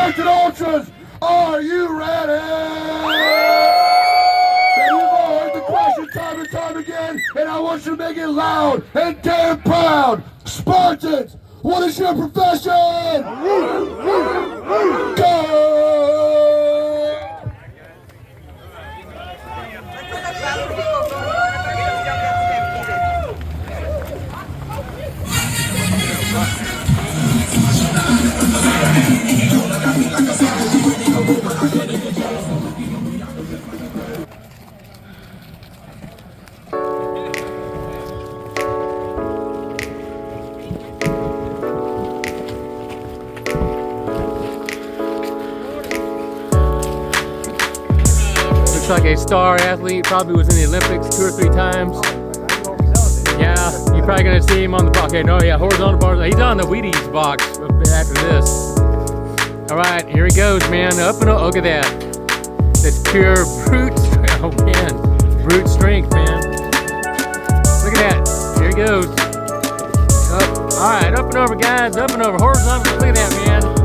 Spartan Ultras, are you ready? Now you've all heard the question time and time again, and I want you to make it loud and damn proud. Spartans, what is your profession? Go! Looks like a star athlete, probably was in the Olympics 2 or 3 times. Yeah, you're probably gonna see him on the box. Okay, no, yeah, horizontal bars. He's on the Wheaties box after this. All right, here he goes, man. Up and up. Look at that. That's pure brute strength. Oh man, brute strength, man. Look at that. Here he goes. Up. All right, up and over, guys. Up and over. Horizontal. Look at that, man.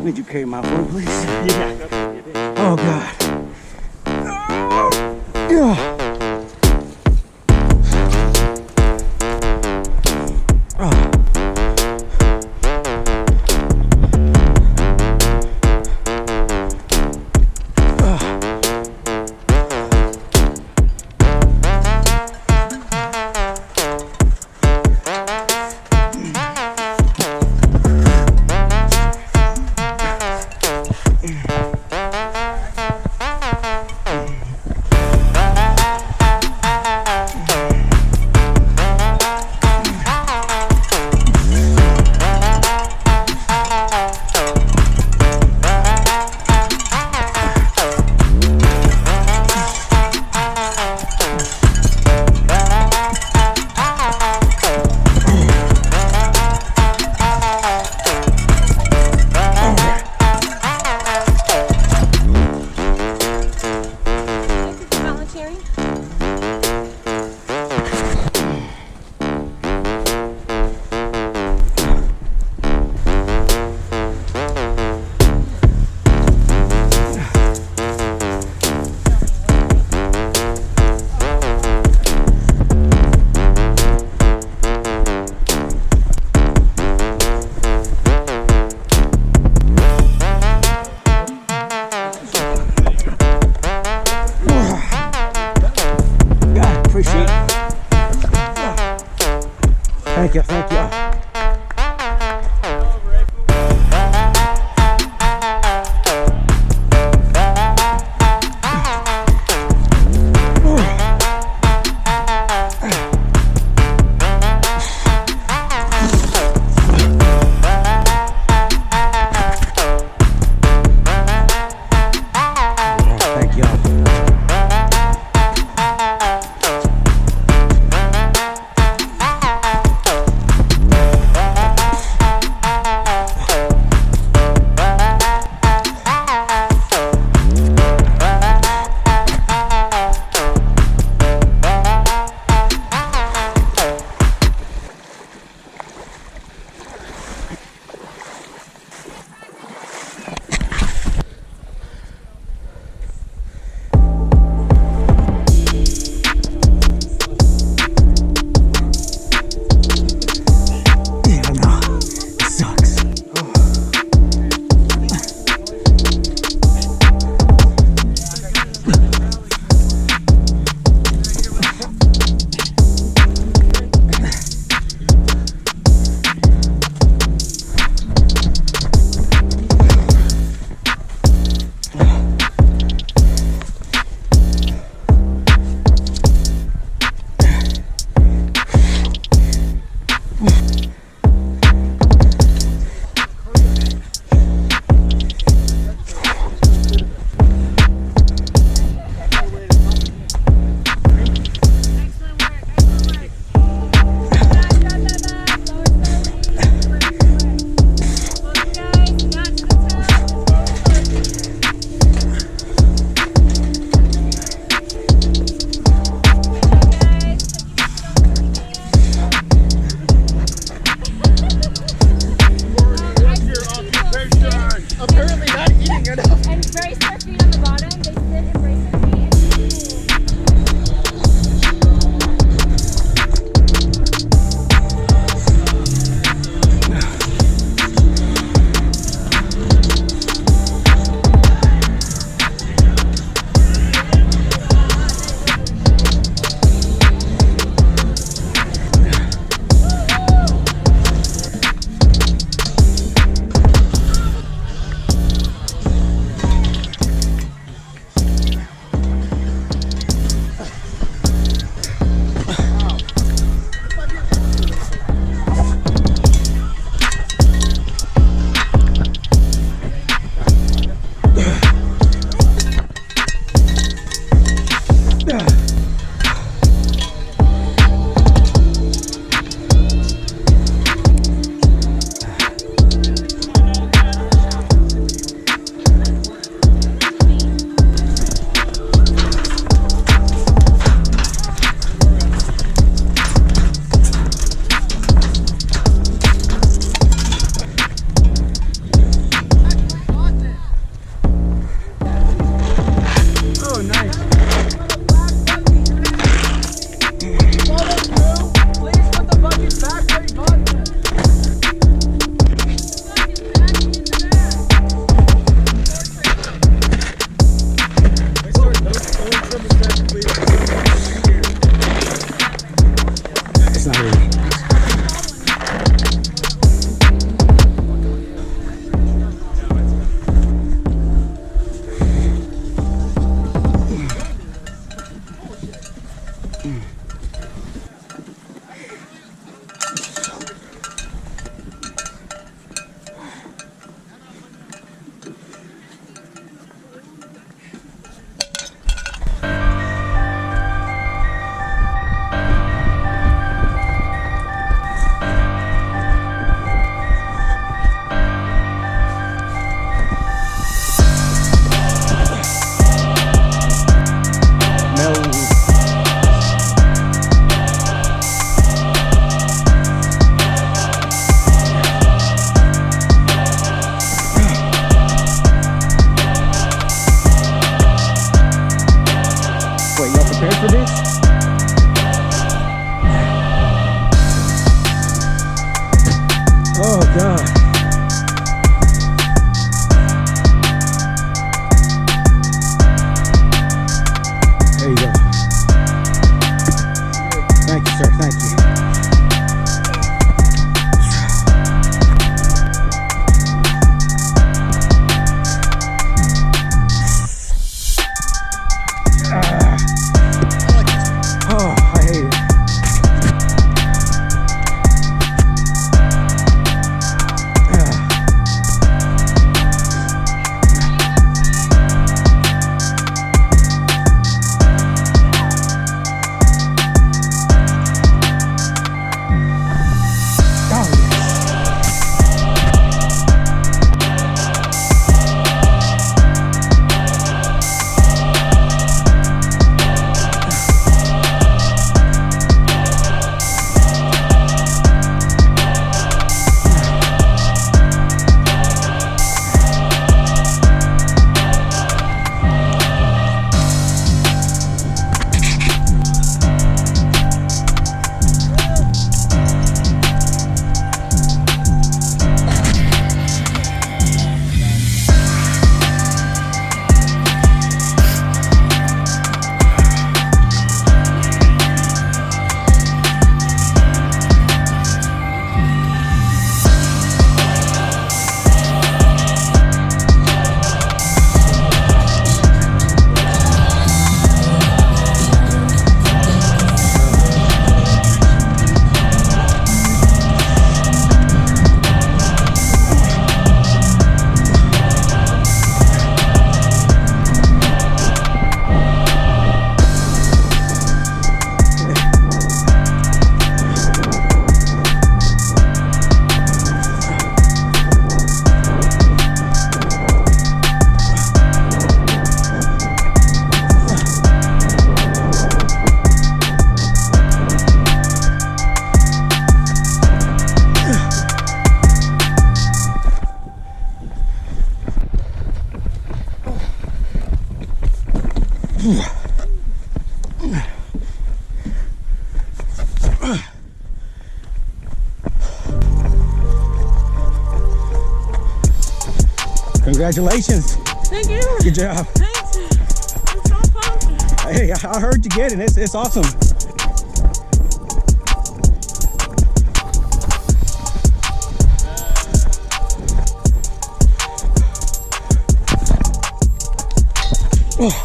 Would you carry my phone, please? Yeah. Oh, God. Oh. Thank you, thank you. Congratulations. Thank you. Good job. Thanks. I'm so pumped. Hey, I heard you get it. It's awesome. Oh.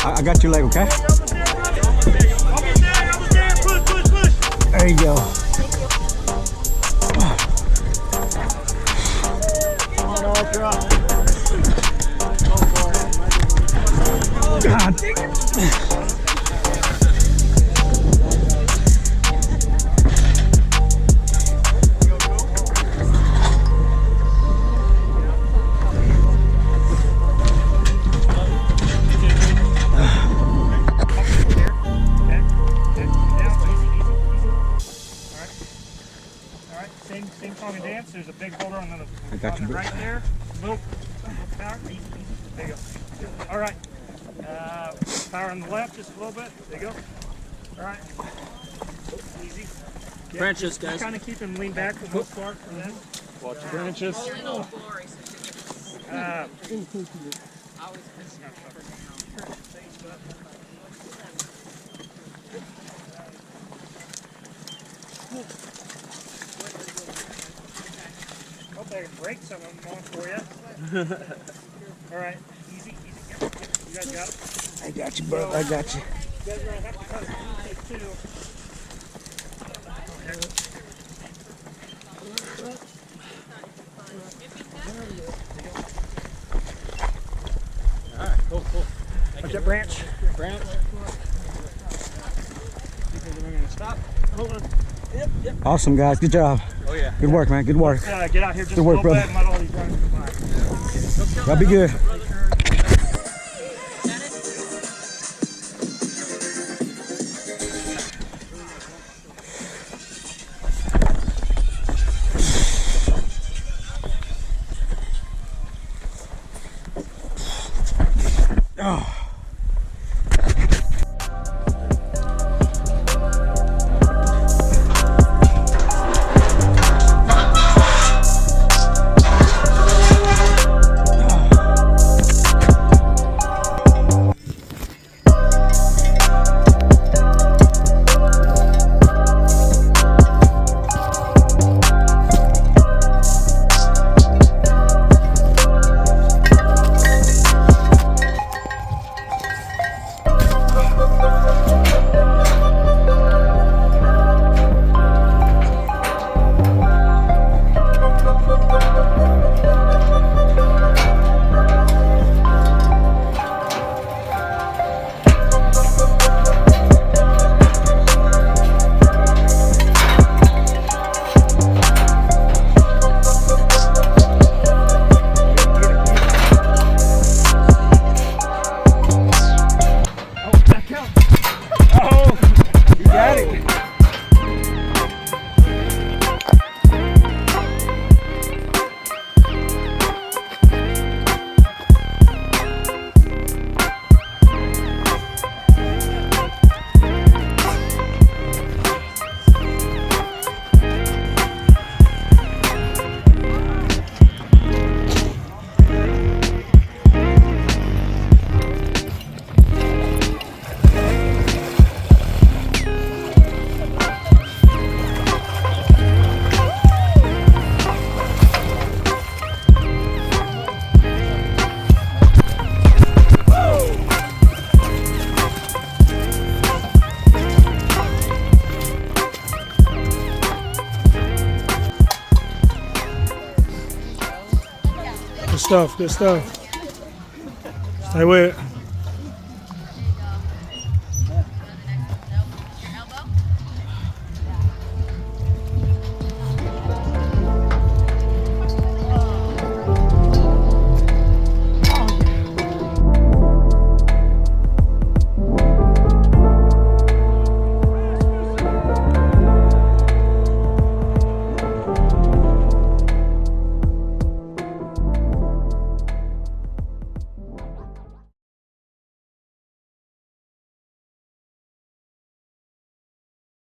I got your leg, okay? There you go. God dang it. Same song and dance. There's a big boulder on the you, right there. Little power. There you go. All right. Power on the left just a little bit. There you go. All right. Easy. Yeah, Branches, guys. Kind of keep him lean back for the most part for that. Watch the branches. Hope I can break some of them off for you. All right. Easy, easy. Yep. You guys got it? I got you, bro. I got you. You guys are going to have to cut it too. Alright, cool. Watch that branch. Branch. We're going to stop. Hold on. Yep. Awesome, guys. Good job. Oh yeah. Good work, man. Good work. Get out here just Good a work, little brother. bit and let all these runners go by. Y'all be good. Oh. Good stuff, good stuff. Stay with it.